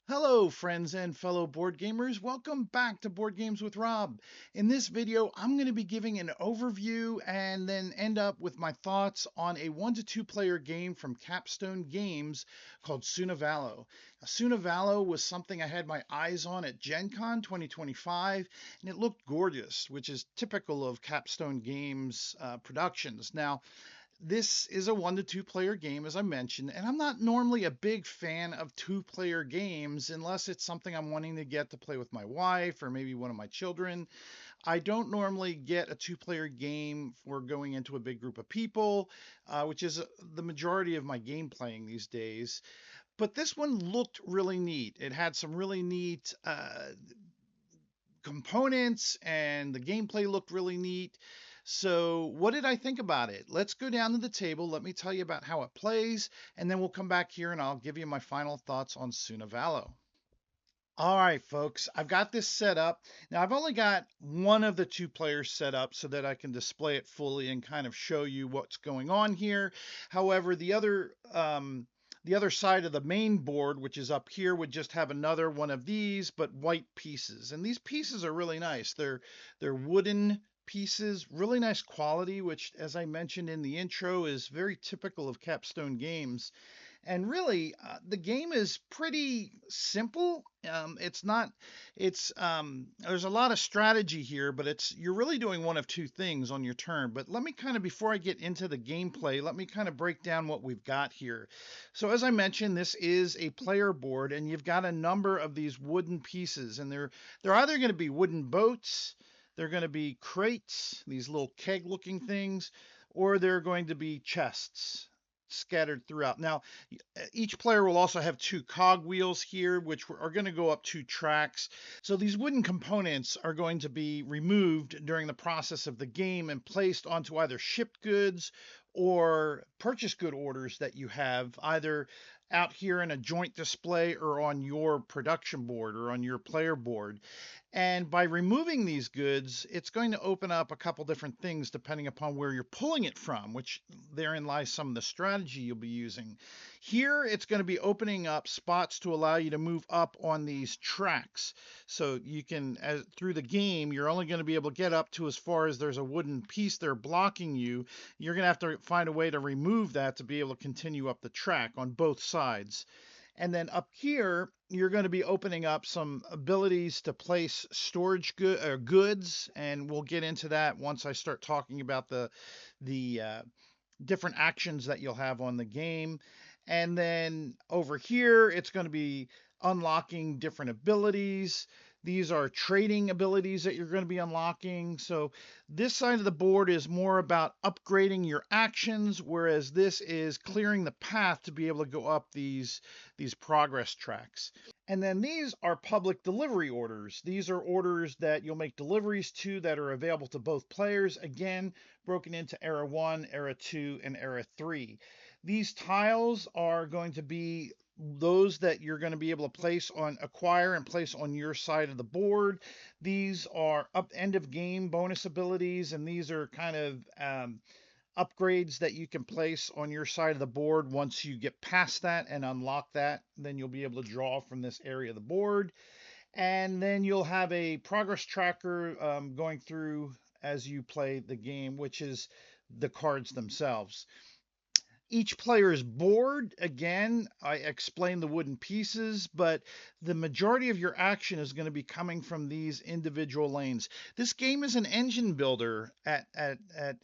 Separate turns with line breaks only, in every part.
Hello, friends and fellow board gamers. Welcome back to Board Games with Rob. In this video, I'm going to be giving an overview and then end up with my thoughts on a 1 to 2 player game from Capstone Games called Suna Valo. Suna Valo was something I had my eyes on at Gen Con 2025, and it looked gorgeous, which is typical of Capstone Games productions. Now, this is a 1 to 2 player game, as I mentioned, and I'm not normally a big fan of 2 player games unless it's something I'm wanting to get to play with my wife or maybe one of my children. I don't normally get a 2 player game for going into a big group of people, which is the majority of my game playing these days. But this one looked really neat. It had some really neat components, and the gameplay looked really neat. So, what did I think about it? Let's go down to the table. Let me tell you about how it plays, and then we'll come back here and I'll give you my final thoughts on Suna Valo. All right, folks, I've got this set up. Now, I've only got one of the 2 players set up so that I can display it fully and kind of show you what's going on here. However, the other side of the main board, which is up here, would just have another one of these, but white pieces. And these pieces are really nice. They're wooden pieces, really nice quality, which, as I mentioned in the intro, is very typical of Capstone Games. And really, the game is pretty simple. It's not, there's a lot of strategy here, but you're really doing one of two things on your turn. But let me kind of, before I get into the gameplay, let me kind of break down what we've got here. So, as I mentioned, this is a player board, and you've got a number of these wooden pieces, and they're either going to be wooden boats, they're going to be crates, these little keg-looking things, or they're going to be chests scattered throughout. Now, each player will also have 2 cog wheels here, which are going to go up 2 tracks. So these wooden components are going to be removed during the process of the game and placed onto either shipped goods or purchase good orders that you have either out here in a joint display or on your production board or on your player board. And by removing these goods, it's going to open up a couple different things depending upon where you're pulling it from, which therein lies some of the strategy you'll be using. Here, it's going to be opening up spots to allow you to move up on these tracks. So you can, through the game, you're only going to be able to get up to as far as there's a wooden piece there blocking you. You're going to have to find a way to remove that to be able to continue up the track on both sides. And then up here, you're going to be opening up some abilities to place goods, and we'll get into that once I start talking about the different actions that you'll have on the game. And then over here, it's going to be unlocking different abilities. These are trading abilities that you're going to be unlocking. So this side of the board is more about upgrading your actions, whereas this is clearing the path to be able to go up these progress tracks. And then these are public delivery orders. These are orders that you'll make deliveries to that are available to both players. Again, broken into Era 1, Era 2, and Era 3. These tiles are going to be those that you're going to be able to acquire and place on your side of the board. These are end of game bonus abilities, and these are kind of upgrades that you can place on your side of the board. Once you get past that and unlock that, then you'll be able to draw from this area of the board. And then you'll have a progress tracker going through as you play the game, which is the cards themselves. Each player's board, again, I explained the wooden pieces, but the majority of your action is going to be coming from these individual lanes. This game is an engine builder at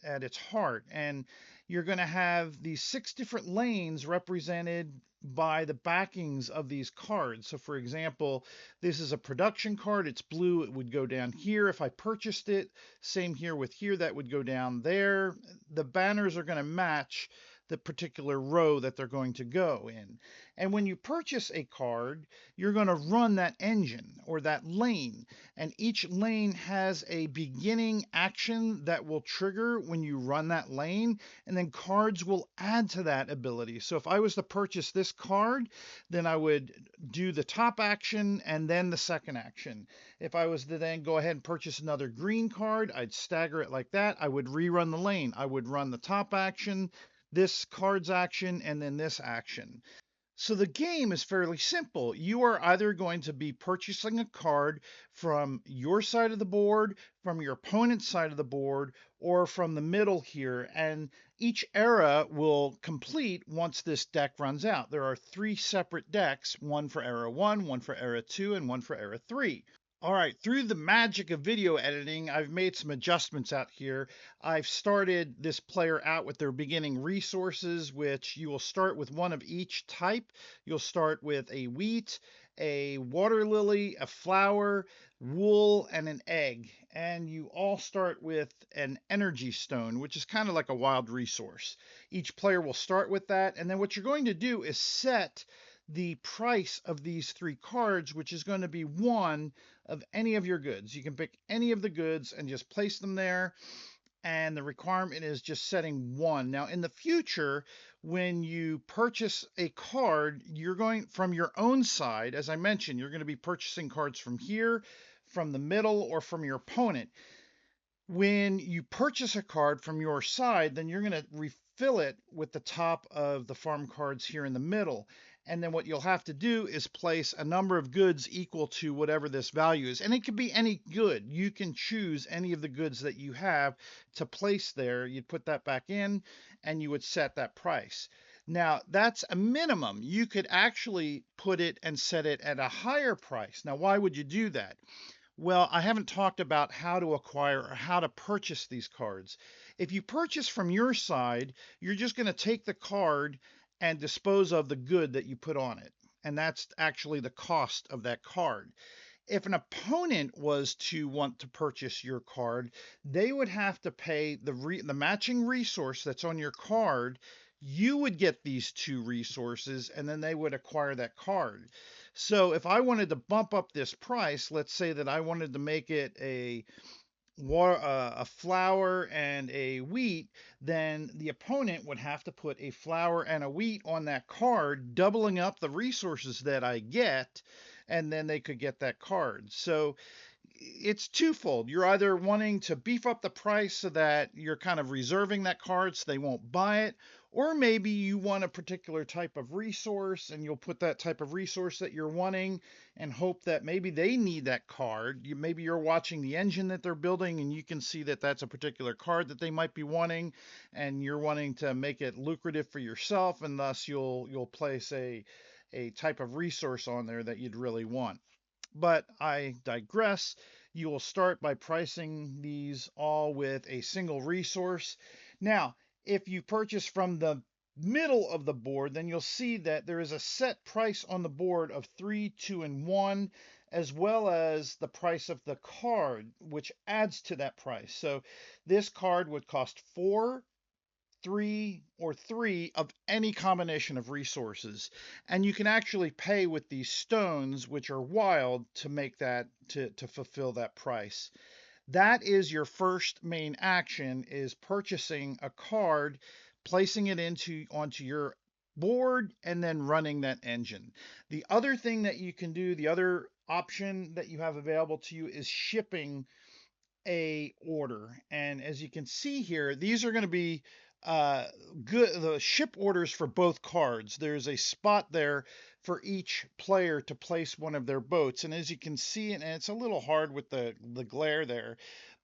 its heart, and you're going to have these 6 different lanes represented by the backings of these cards. So, for example, this is a production card. It's blue. It would go down here if I purchased it. Same here with here. That would go down there. The banners are going to match the particular row that they're going to go in. And when you purchase a card, you're going to run that engine or that lane. And each lane has a beginning action that will trigger when you run that lane. And then cards will add to that ability. So if I was to purchase this card, then I would do the top action and then the second action. If I was to then go ahead and purchase another green card, I'd stagger it like that. I would rerun the lane. I would run the top action, this card's action, and then this action. So the game is fairly simple. You are either going to be purchasing a card from your side of the board, from your opponent's side of the board, or from the middle here. And each era will complete once this deck runs out. There are 3 separate decks, one for era 1, one for era 2, and one for era 3. All right, through the magic of video editing, I've made some adjustments out here. I've started this player out with their beginning resources, which you will start with one of each type. You'll start with a wheat, a water lily, a flower, wool, and an egg. And you all start with an energy stone, which is kind of like a wild resource. Each player will start with that, and then what you're going to do is set the price of these 3 cards, which is going to be 1 of any of your goods. You can pick any of the goods and just place them there. And the requirement is just setting 1. Now, in the future, when you purchase a card, you're going from your own side. As I mentioned, you're going to be purchasing cards from here, from the middle, or from your opponent. When you purchase a card from your side, then you're going to refill it with the top of the farm cards here in the middle. And then what you'll have to do is place a number of goods equal to whatever this value is. And it could be any good. You can choose any of the goods that you have to place there. You'd put that back in and you would set that price. Now, that's a minimum. You could actually put it and set it at a higher price. Now, why would you do that? Well, I haven't talked about how to acquire or how to purchase these cards. If you purchase from your side, you're just going to take the card and dispose of the good that you put on it. And that's actually the cost of that card. If an opponent was to want to purchase your card, they would have to pay the matching resource that's on your card. You would get these 2 resources, and then they would acquire that card. So if I wanted to bump up this price, let's say that I wanted to make it a flour and a wheat, then the opponent would have to put a flour and a wheat on that card, doubling up the resources that I get, and then they could get that card. So it's twofold. You're either wanting to beef up the price so that you're kind of reserving that card so they won't buy it, or maybe you want a particular type of resource and you'll put that type of resource that you're wanting and hope that maybe they need that card. Maybe you're watching the engine that they're building and you can see that that's a particular card that they might be wanting, and you're wanting to make it lucrative for yourself, and thus you'll place a type of resource on there that you'd really want. But I digress. You will start by pricing these all with a single resource. Now, if you purchase from the middle of the board, then you'll see that there is a set price on the board of 3, 2, and 1, as well as the price of the card, which adds to that price. So this card would cost 4, 3, or 3 of any combination of resources. And you can actually pay with these stones, which are wild, to make that, to fulfill that price. That is your first main action, is purchasing a card, placing it onto your board, and then running that engine. The other thing that you can do, the other option that you have available to you, is shipping a order. And as you can see here, these are going to be the ship orders for both cards. There's a spot there for each player to place one of their boats. And as you can see, and it's a little hard with the glare there,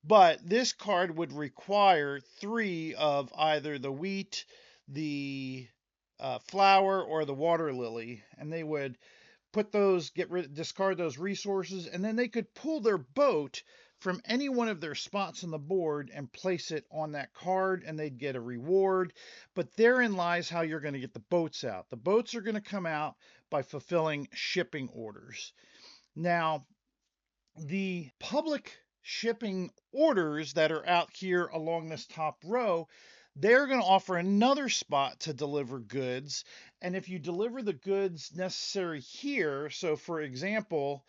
but this card would require 3 of either the wheat, the flower, or the water lily. And they would put those, discard those resources, and then they could pull their boat from any one of their spots on the board and place it on that card, and they'd get a reward. But therein lies how you're going to get the boats out. The boats are going to come out by fulfilling shipping orders. Now, the public shipping orders that are out here along this top row, they're going to offer another spot to deliver goods. And if you deliver the goods necessary here, so for example,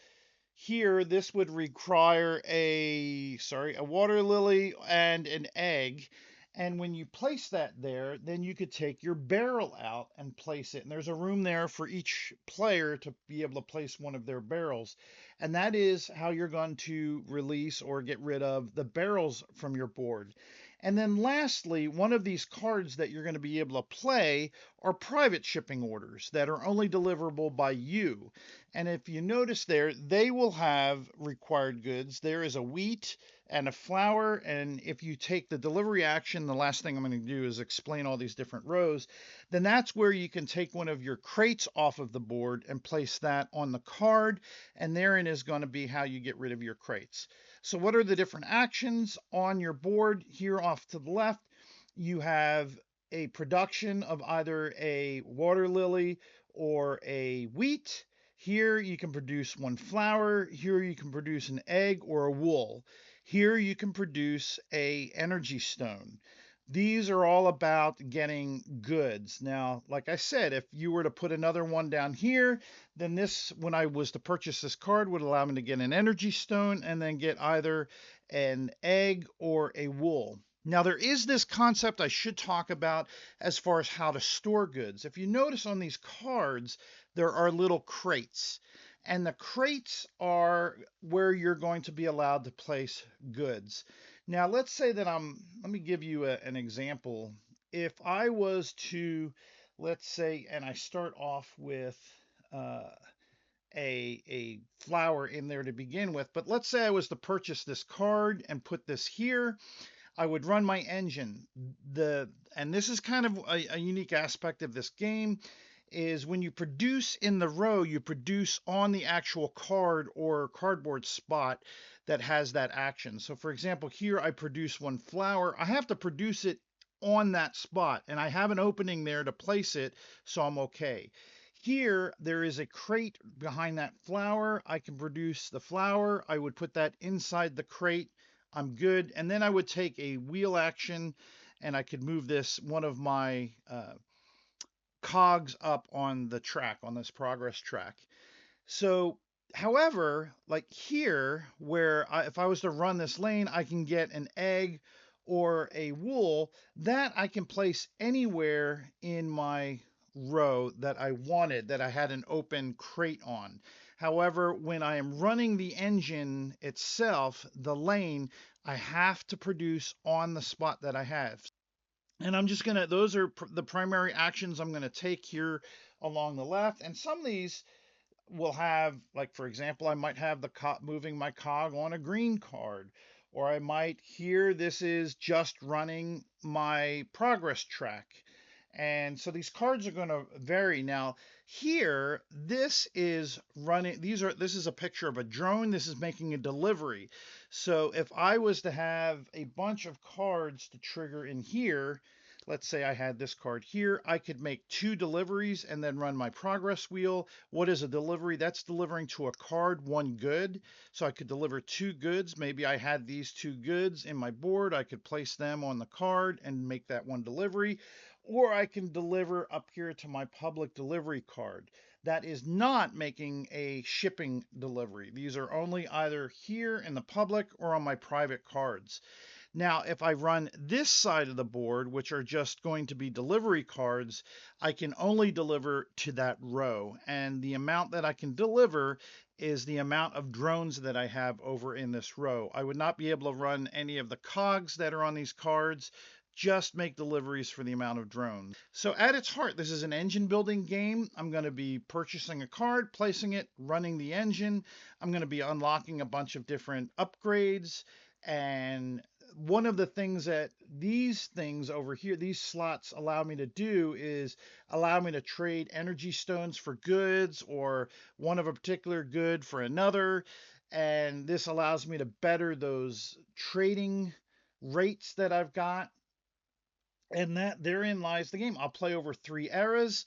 here, this would require a water lily and an egg. And when you place that there, then you could take your barrel out and place it. And there's a room there for each player to be able to place one of their barrels. And that is how you're going to release or get rid of the barrels from your board. And then lastly, one of these cards that you're going to be able to play are private shipping orders that are only deliverable by you. And if you notice there, they will have required goods. There is a wheat and a flour. And if you take the delivery action, the last thing I'm going to do is explain all these different rows. Then that's where you can take one of your crates off of the board and place that on the card. And therein is going to be how you get rid of your crates. So what are the different actions on your board? Here off to the left, you have a production of either a water lily or a wheat. Here you can produce one flower. Here you can produce an egg or a wool. Here you can produce a energy stone. These are all about getting goods. Now, like I said, if you were to put another one down here, then this, when I was to purchase this card, would allow me to get an energy stone and then get either an egg or a wool. Now, there is this concept I should talk about as far as how to store goods. If you notice on these cards, there are little crates, and the crates are where you're going to be allowed to place goods. Now, let's say that let me give you an example. If I was to, let's say, and I start off with uh, a flower in there to begin with, but let's say I was to purchase this card and put this here. I would run my engine. And this is kind of a unique aspect of this game is when you produce in the row, you produce on the actual card or cardboard spot that has that action. So for example, here I produce one flower. I have to produce it on that spot and I have an opening there to place it, so I'm okay. Here, there is a crate behind that flower. I can produce the flower. I would put that inside the crate. I'm good. And then I would take a wheel action and I could move this, one of my cogs up on the track, on this progress track. So, however, like here, if I was to run this lane, I can get an egg or a wool that I can place anywhere in my row that I wanted, that I had an open crate on. However, when I am running the engine itself, the lane, I have to produce on the spot that I have. And I'm just gonna, those are the primary actions I'm gonna take here along the left. And some of these will have, like, for example, I might have the moving my cog on a green card, or I might here, this is just running my progress track. And so these cards are going to vary. Now, here, this is running, this is a picture of a drone. This is making a delivery. So if I was to have a bunch of cards to trigger in here, let's say I had this card here, I could make 2 deliveries and then run my progress wheel. What is a delivery? That's delivering to a card 1 good. So I could deliver 2 goods. Maybe I had these 2 goods in my board. I could place them on the card and make that 1 delivery. Or I can deliver up here to my public delivery card. That is not making a shipping delivery. These are only either here in the public or on my private cards. Now, if I run this side of the board, which are just going to be delivery cards, I can only deliver to that row. And the amount that I can deliver is the amount of drones that I have over in this row. I would not be able to run any of the cogs that are on these cards, just make deliveries for the amount of drones. So at its heart, this is an engine building game. I'm going to be purchasing a card, placing it, running the engine. I'm going to be unlocking a bunch of different upgrades. And one of the things that these things over here, these slots allow me to do is allow me to trade energy stones for goods or one of a particular good for another. And this allows me to better those trading rates that I've got. And that therein lies the game. I'll play over 3 eras.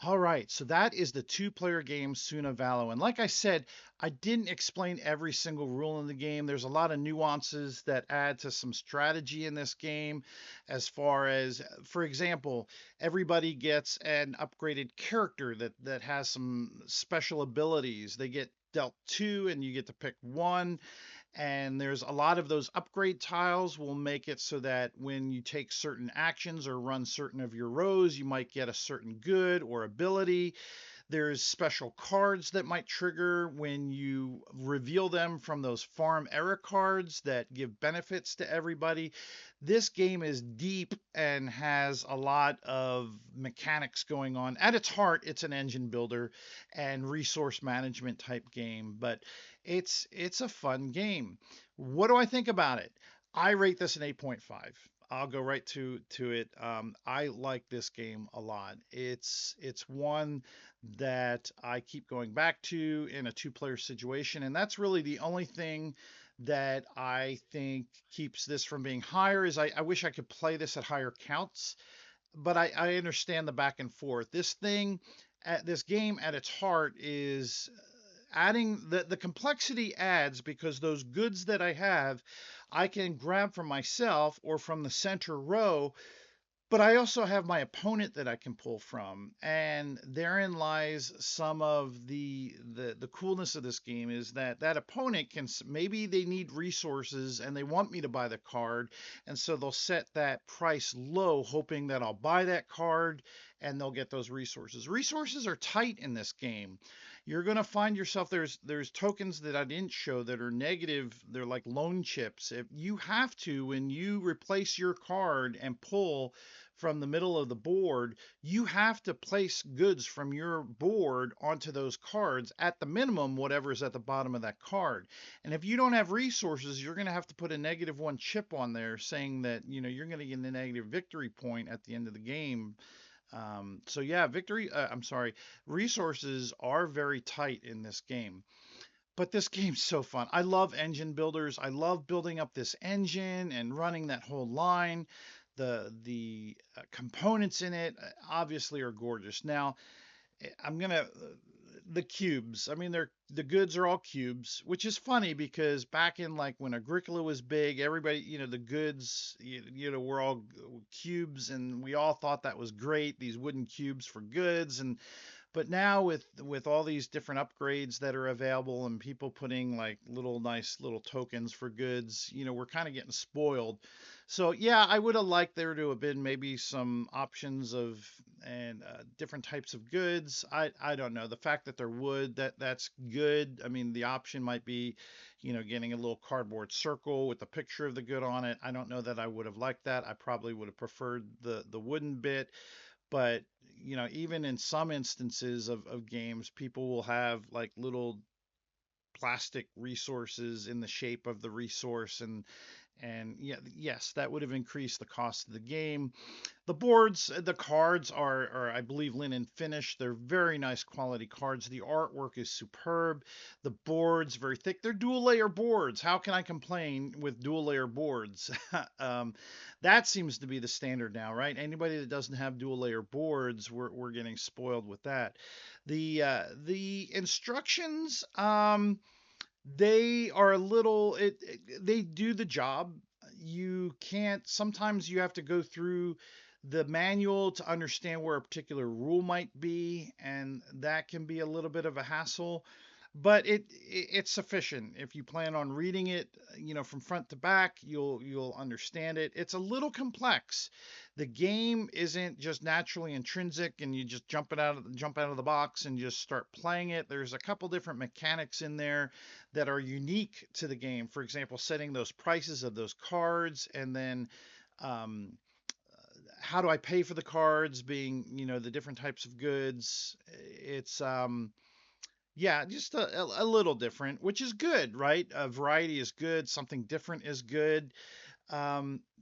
All right, so that is the 2-player game Suna Valo. And like I said, I didn't explain every single rule in the game. There's a lot of nuances that add to some strategy in this game, as far as, for example, everybody gets an upgraded character that has some special abilities. They get dealt 2 and you get to pick 1. And there's a lot of those upgrade tiles will make it so that when you take certain actions or run certain of your rows, you might get a certain good or ability. There's special cards that might trigger when you reveal them from those farm error cards that give benefits to everybody. This game is deep and has a lot of mechanics going on. At its heart, it's an engine builder and resource management type game, but it's a fun game. What do I think about it? I rate this an 8.5. I'll go right to it. I like this game a lot. It's one that I keep going back to in a two-player situation, and that's really the only thing that I think keeps this from being higher. Is I wish I could play this at higher counts, but I understand the back and forth. This game at its heart is adding the complexity adds because those goods that I have, I can grab from myself or from the center row, but I also have my opponent that I can pull from, and therein lies some of the coolness of this game is that that opponent can maybe they need resources and they want me to buy the card, and so they'll set that price low, hoping that I'll buy that card and they'll get those resources. Resources are tight in this game. You're going to find yourself there's tokens that I didn't show that are negative. They're like loan chips. If you have to when you replace your card and pull from the middle of the board, you have to place goods from your board onto those cards at the minimum, whatever is at the bottom of that card. And if you don't have resources, you're going to have to put a -1 chip on there saying that, you're going to get a negative victory point at the end of the game. So yeah, I'm sorry, resources are very tight in this game. But this game's so fun. I love engine builders. I love building up this engine and running that whole line. The components in it obviously are gorgeous. Now, I'm gonna the cubes. I mean, the goods are all cubes, which is funny because back in like when Agricola was big, everybody, the goods, were all cubes, and we all thought that was great. These wooden cubes for goods, and but now with all these different upgrades that are available and people putting like little nice little tokens for goods, we're kind of getting spoiled. So yeah, I would have liked there to have been maybe some options of and different types of goods. I don't know. The fact that they're wood, that's good. I mean, the option might be, getting a little cardboard circle with a picture of the good on it. I don't know that I would have liked that. I probably would have preferred the wooden bit. But even in some instances of games, people will have like little plastic resources in the shape of the resource, and yeah, yes, that would have increased the cost of the game. The cards are, I believe, linen finish. They're very nice quality cards. The artwork is superb. The boards very thick. They're dual layer boards. How can I complain with dual layer boards? um, that seems to be the standard now, right? Anybody that doesn't have dual layer boards, we're getting spoiled with that. The instructions, they are a little they do the job. You can't Sometimes you have to go through the manual to understand where a particular rule might be, and that can be a little bit of a hassle, but it's sufficient. If you plan on reading it, from front to back, you'll understand it. It's a little complex. The game isn't just naturally intrinsic and you just jump out of the box and just start playing it. There's a couple different mechanics in there that are unique to the game. For example, setting those prices of those cards, and then um, how do I pay for the cards, being the different types of goods. It's yeah, just a little different, which is good, right? A variety is good. Something different is good.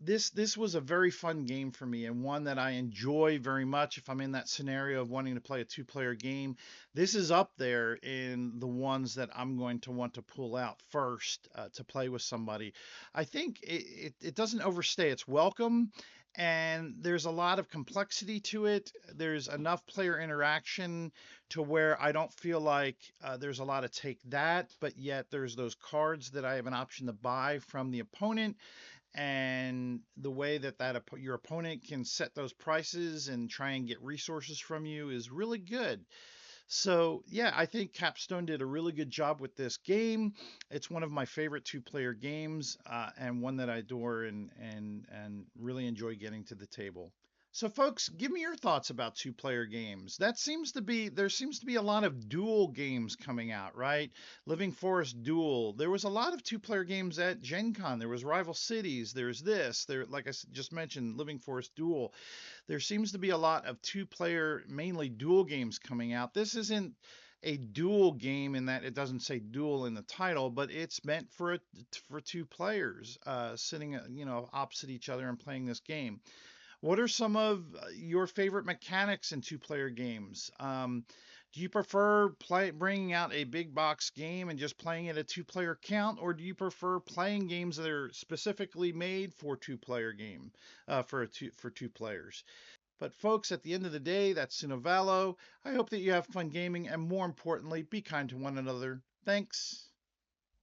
This was a very fun game for me, and one that I enjoy very much if I'm in that scenario of wanting to play a two-player game. This is up there in the ones that I'm going to want to pull out first to play with somebody. I think it doesn't overstay its welcome, and there's a lot of complexity to it. There's enough player interaction to where I don't feel like there's a lot of take that, but yet there's those cards that I have an option to buy from the opponent, and the way that your opponent can set those prices and try and get resources from you is really good. So yeah, I think Capstone did a really good job with this game. It's one of my favorite two-player games, and one that I adore and really enjoy getting to the table. So, folks, give me your thoughts about two-player games. There seems to be a lot of dual games coming out, right? Living Forest Duel. There was a lot of two-player games at Gen Con. There was Rival Cities. There's this. There, like just mentioned, Living Forest Duel. There seems to be a lot of two-player, mainly dual games coming out. This isn't a dual game in that it doesn't say dual in the title, but it's meant for two players sitting, opposite each other and playing this game. What are some of your favorite mechanics in two-player games? Do you prefer bringing out a big box game and just playing it a two-player count, or do you prefer playing games that are specifically made for two-player game, for two players? But folks, at the end of the day, that's Suna Valo. I hope that you have fun gaming, and more importantly, be kind to one another. Thanks.